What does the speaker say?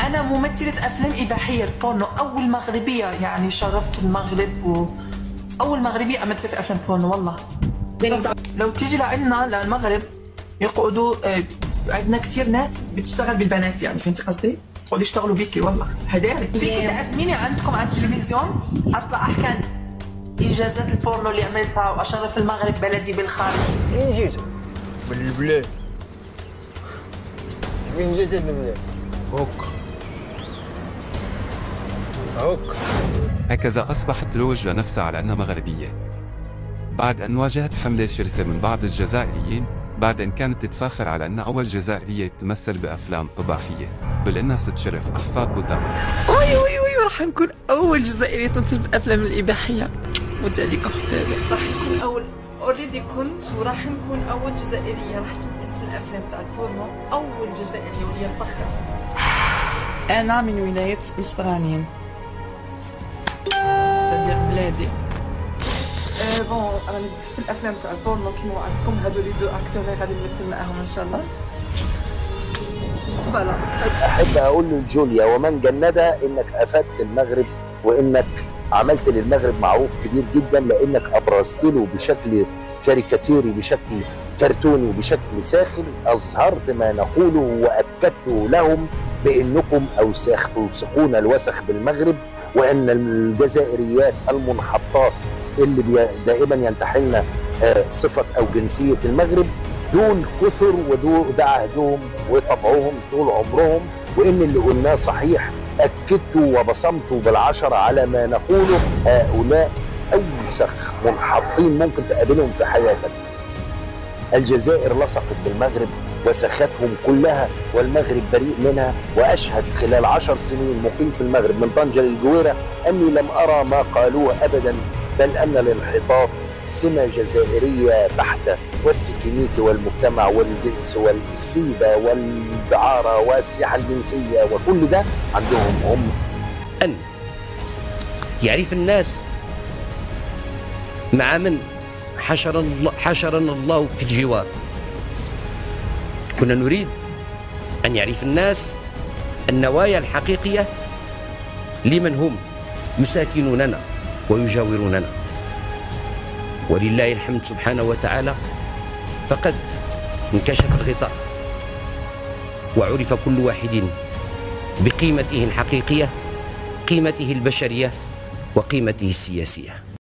أنا ممثلة أفلام إباحية البورنو، أول مغربية يعني شرفت المغرب، وأول مغربية أمثل في أفلام بورنو والله. لو تيجي لعندنا للمغرب يقعدوا عندنا كتير ناس بتشتغل بالبنات، يعني فهمتي قصدي؟ يقعدوا يشتغلوا بيكي والله هداري. فيكي تأزميني عندكم على التلفزيون أطلع أحكي عن إنجازات البورنو اللي عملتها وأشرف المغرب بلدي بالخارج. منين جيتو؟ من البلاد. فين جيت هاد البلاد؟ هوك. هكذا أصبحت تروج لنفسها على أنها مغربية بعد أن واجهت حملة شرسة من بعض الجزائريين، بعد أن كانت تتفاخر على أنها أول جزائرية تمثل بأفلام إباحية، بل أنها ست شرف أحفاد بوتاما. وي راح نكون أول جزائرية تمثل في الأفلام الإباحية. متعلقة حبابي راح نكون أول، اوريدي كنت وراح نكون أول جزائرية راح تمثل في الأفلام تاع البورنو، أول جزائرية وهي فخر. أنا من ولاية مصرانين استدير بلادي. بون انا ندس في الافلام تاع البورنو كيما وعدتكم، هادو لي دو اكتور اللي غادي نمثل معاهم ان شاء الله. فوالا احب اقول لجوليا ومن جندها انك افدت المغرب، وانك عملت للمغرب معروف كبير جدا، لانك ابرزت له بشكل كاريكاتيري، بشكل كرتوني، بشكل ساخر، اظهرت ما نقوله واكدت لهم بانكم اوساخ تلصقون الوسخ بالمغرب، وان الجزائريات المنحطات اللي دائما ينتحلن صفه او جنسيه المغرب دول كثر، ودول ده عهدهم وطبعهم طول عمرهم، وان اللي قلناه صحيح. اكدت وبصمت بالعشره على ما نقوله. هؤلاء اوسخ منحطين ممكن تقابلهم في حياتك. الجزائر لصقت بالمغرب وسختهم كلها، والمغرب بريء منها. واشهد خلال 10 سنين مقيم في المغرب من طنجة للجويرة اني لم ارى ما قالوه ابدا، بل ان الانحطاط سمة جزائرية بحتة، والسكيميكي والمجتمع والجنس والسيدة والدعارة والسياحة الجنسية وكل ده عندهم هم. أن يعرف الناس مع من حشرنا الله في الجوار. كنا نريد أن يعرف الناس النوايا الحقيقية لمن هم يساكنوننا ويجاوروننا، ولله الحمد سبحانه وتعالى فقد انكشف الغطاء وعرف كل واحد بقيمته الحقيقية، قيمته البشرية وقيمته السياسية.